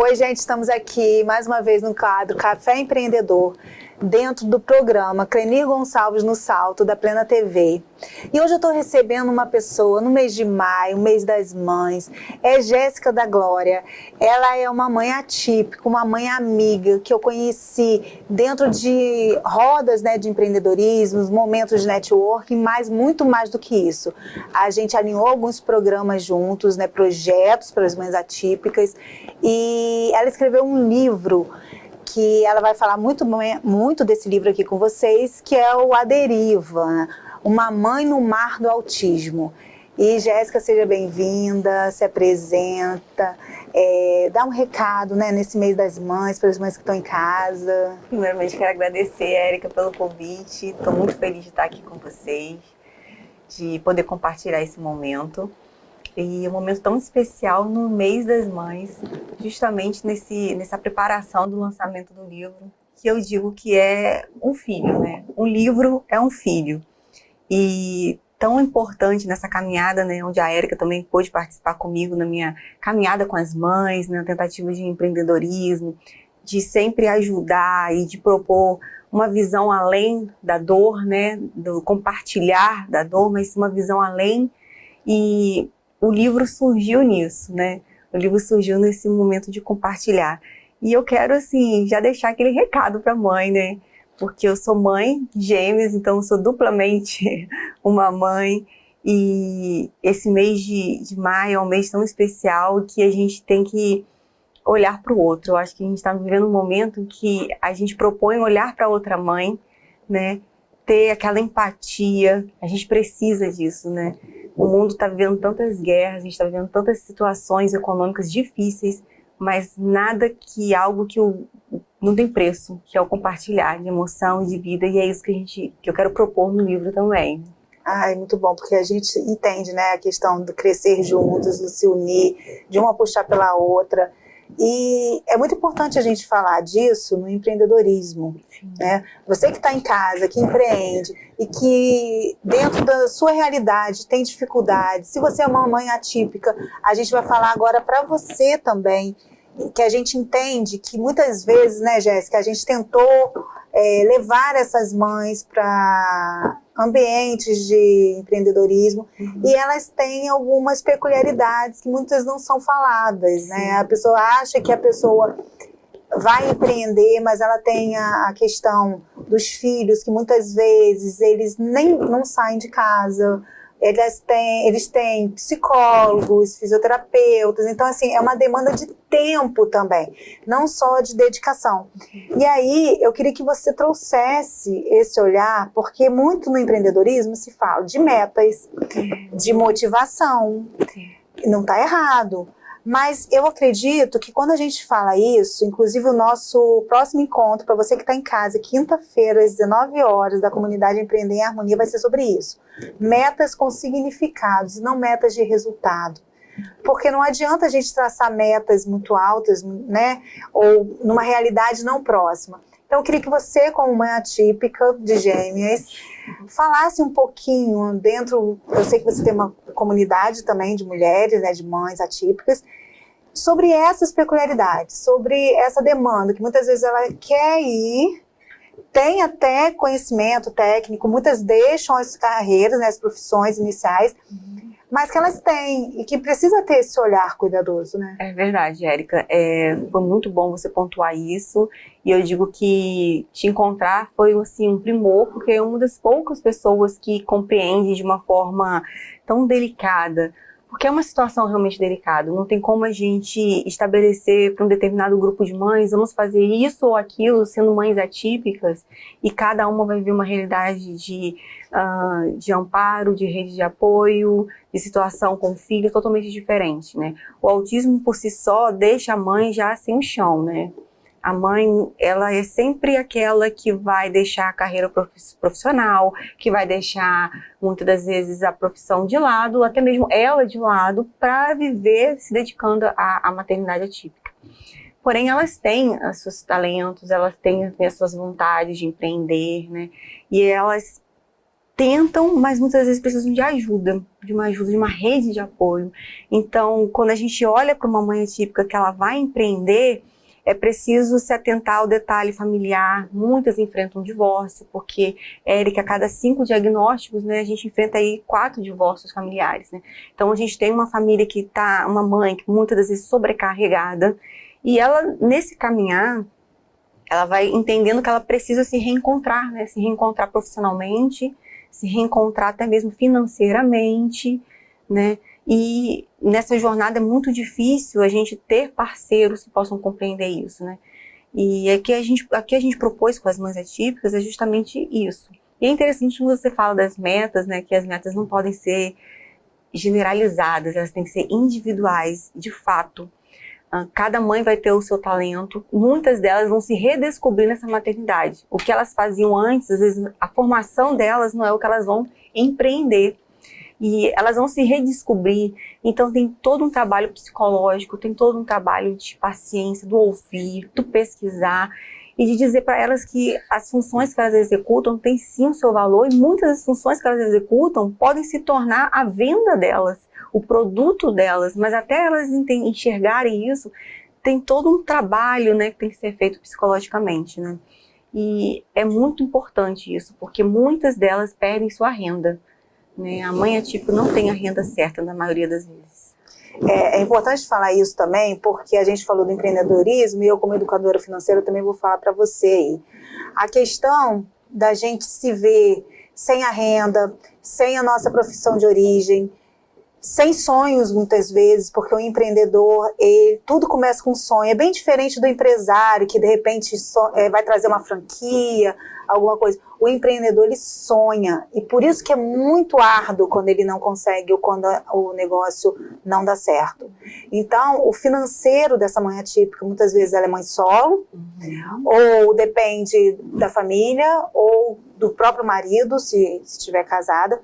Oi, gente, estamos aqui mais uma vez no quadro Café Empreendedor, dentro do programa Clenir Gonçalves no Salto, da Plena TV. E hoje eu estou recebendo uma pessoa no mês de maio, mês das mães, é Jéssica da Glória. Ela é uma mãe atípica, uma mãe amiga que eu conheci dentro de rodas, né, de empreendedorismo, momentos de networking, mas muito mais do que isso. A gente alinhou alguns programas juntos, né, projetos para as mães atípicas, e ela escreveu um livro que ela vai falar muito desse livro aqui com vocês, que é o A Deriva, Uma Mãe no Mar do Autismo. E Jéssica, seja bem-vinda, se apresenta, dá um recado, né, nesse mês das mães, para as mães que estão em casa. Primeiramente, quero agradecer, Érica, pelo convite. Estou muito feliz de estar aqui com vocês, de poder compartilhar esse momento. E um momento tão especial no mês das mães, justamente nessa preparação do lançamento do livro, que eu digo que é um filho, né? Um livro é um filho. E tão importante nessa caminhada, né, onde a Érica também pôde participar comigo na minha caminhada com as mães, na tentativa de empreendedorismo, de sempre ajudar e de propor uma visão além da dor, né, do compartilhar da dor, mas uma visão além. E o livro surgiu nisso, né? O livro surgiu nesse momento de compartilhar. E eu quero, assim, já deixar aquele recado para a mãe, né? Porque eu sou mãe de gêmeos, então eu sou duplamente uma mãe. E esse mês de maio é um mês tão especial que a gente tem que olhar para o outro. Eu acho que a gente está vivendo um momento que a gente propõe olhar para outra mãe, né? Ter aquela empatia, a gente precisa disso, né? O mundo está vivendo tantas guerras, a gente está vivendo tantas situações econômicas difíceis, mas nada que algo que não tem preço, que é o compartilhar de emoção, de vida, e é isso que eu quero propor no livro também. Ai, muito bom, porque a gente entende, né, a questão do crescer juntos, do se unir, de uma puxar pela outra. E é muito importante a gente falar disso no empreendedorismo, né? Você que está em casa, que empreende e que dentro da sua realidade tem dificuldade, se você é uma mãe atípica, a gente vai falar agora para você também, que a gente entende que muitas vezes, né, Jéssica, a gente tentou levar essas mães para ambientes de empreendedorismo, e elas têm algumas peculiaridades que muitas não são faladas, né? A pessoa acha que a pessoa vai empreender, mas ela tem a questão dos filhos, que muitas vezes eles não saem de casa, eles têm psicólogos, fisioterapeutas, então assim, é uma demanda de tempo também, não só de dedicação. E aí, eu queria que você trouxesse esse olhar, porque muito no empreendedorismo se fala de metas, de motivação, não está errado. Mas eu acredito que quando a gente fala isso, inclusive o nosso próximo encontro, para você que está em casa, quinta-feira, às 19 horas, da comunidade Empreender em Harmonia, vai ser sobre isso. Metas com significados, não metas de resultado. Porque não adianta a gente traçar metas muito altas, né? Ou numa realidade não próxima. Então eu queria que você, como mãe atípica de gêmeas, falasse um pouquinho dentro, eu sei que você tem uma comunidade também de mulheres, né, de mães atípicas, sobre essas peculiaridades, sobre essa demanda, que muitas vezes ela quer ir, tem até conhecimento técnico, muitas deixam as carreiras, né, as profissões iniciais, mas que elas têm e que precisa ter esse olhar cuidadoso, né? É verdade, Érica. Foi muito bom você pontuar isso, e eu digo que te encontrar foi assim, um primor, porque é uma das poucas pessoas que compreende de uma forma tão delicada, porque é uma situação realmente delicada, não tem como a gente estabelecer para um determinado grupo de mães, vamos fazer isso ou aquilo, sendo mães atípicas, e cada uma vai viver uma realidade de amparo, de rede de apoio, de situação com o filho totalmente diferente, né? O autismo por si só deixa a mãe já sem chão, né? A mãe, ela é sempre aquela que vai deixar a carreira profissional, que vai deixar, muitas das vezes, a profissão de lado, até mesmo ela de lado, para viver se dedicando à maternidade atípica. Porém, elas têm os seus talentos, elas têm as suas vontades de empreender, né? E elas tentam, mas muitas vezes precisam de ajuda, de uma rede de apoio. Então, quando a gente olha para uma mãe atípica que ela vai empreender, é preciso se atentar ao detalhe familiar. Muitas enfrentam divórcio, porque, Érica, a cada 5 diagnósticos, né, a gente enfrenta aí 4 divórcios familiares, né? Então, a gente tem uma família que tá, uma mãe que muitas das vezes sobrecarregada, e ela, nesse caminhar, ela vai entendendo que ela precisa se reencontrar, né? Se reencontrar profissionalmente, se reencontrar até mesmo financeiramente, né? E nessa jornada é muito difícil a gente ter parceiros que possam compreender isso, né? E aqui a gente propôs com as mães atípicas é justamente isso. E é interessante quando você fala das metas, né? Que as metas não podem ser generalizadas, elas têm que ser individuais, de fato. Cada mãe vai ter o seu talento, muitas delas vão se redescobrir nessa maternidade. O que elas faziam antes, às vezes a formação delas não é o que elas vão empreender. E elas vão se redescobrir, então tem todo um trabalho psicológico, tem todo um trabalho de paciência, do ouvir, do pesquisar e de dizer para elas que as funções que elas executam têm sim o seu valor e muitas das funções que elas executam podem se tornar a venda delas, o produto delas, mas até elas enxergarem isso, tem todo um trabalho, né, que tem que ser feito psicologicamente, né? E é muito importante isso, porque muitas delas perdem sua renda. A mãe atípica não tem a renda certa na maioria das vezes. É importante falar isso também, porque a gente falou do empreendedorismo e eu, como educadora financeira, também vou falar para você aí. A questão da gente se ver sem a renda, sem a nossa profissão de origem, sem sonhos muitas vezes, porque o empreendedor, tudo começa com sonho. É bem diferente do empresário que de repente vai trazer uma franquia, alguma coisa. O empreendedor, ele sonha, e por isso que é muito árduo quando ele não consegue ou quando o negócio não dá certo. Então, o financeiro dessa mãe atípica, muitas vezes ela é mãe solo, ou depende da família, ou do próprio marido, se estiver casada,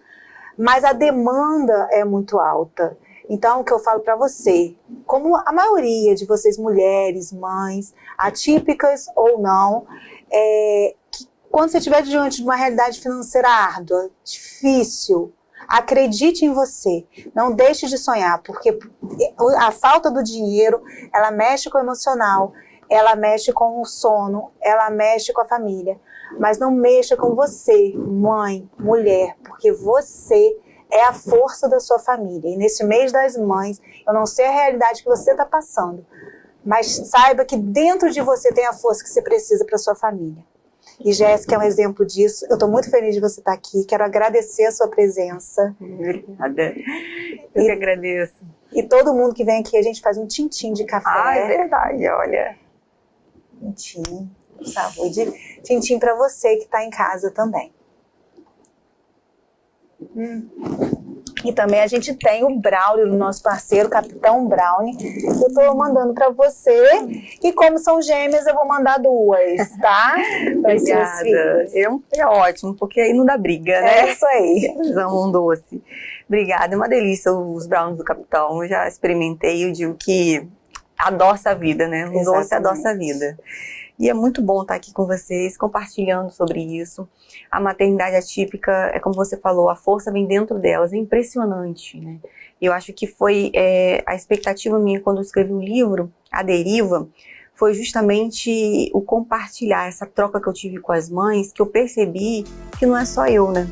mas a demanda é muito alta. Então, o que eu falo para você, como a maioria de vocês mulheres, mães, atípicas ou não, que quando você estiver diante de uma realidade financeira árdua, difícil, acredite em você, não deixe de sonhar, porque a falta do dinheiro, ela mexe com o emocional, ela mexe com o sono, ela mexe com a família, mas não mexa com você, mãe, mulher, porque você é a força da sua família. E nesse mês das mães, eu não sei a realidade que você está passando, mas saiba que dentro de você tem a força que você precisa para sua família. E Jéssica é um exemplo disso. Eu estou muito feliz de você estar aqui. Quero agradecer a sua presença. Obrigada. Eu que agradeço. E todo mundo que vem aqui, a gente faz um tintim de café. Ah, é verdade, olha. Tintim, saúde. Tintim para você que está em casa também. E também a gente tem o Brownie, o nosso parceiro, Capitão Brownie, que eu estou mandando para você. E como são gêmeas, eu vou mandar 2, tá? Obrigada. É ótimo, porque aí não dá briga, né? É isso aí. Eles amam um doce. Obrigada, é uma delícia os brownies do Capitão. Eu já experimentei, eu digo que adoça a vida, né? Um doce adoça a vida. E é muito bom estar aqui com vocês, compartilhando sobre isso. A maternidade atípica, é como você falou, a força vem dentro delas, é impressionante, né? Eu acho que foi a expectativa minha quando eu escrevi o livro, A Deriva, foi justamente o compartilhar, essa troca que eu tive com as mães, que eu percebi que não é só eu, né?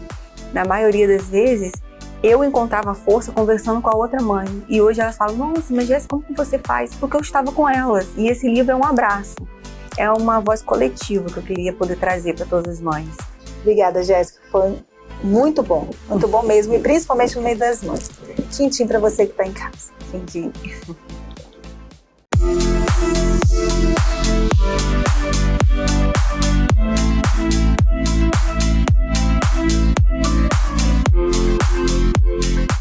Na maioria das vezes, eu encontrava força conversando com a outra mãe. E hoje elas falam, nossa, mas Jéssica, como que você faz? Porque eu estava com elas. E esse livro é um abraço. É uma voz coletiva que eu queria poder trazer para todas as mães. Obrigada, Jéssica. Foi muito bom mesmo, e principalmente no meio das mães. Tintim para você que está em casa. Tintim.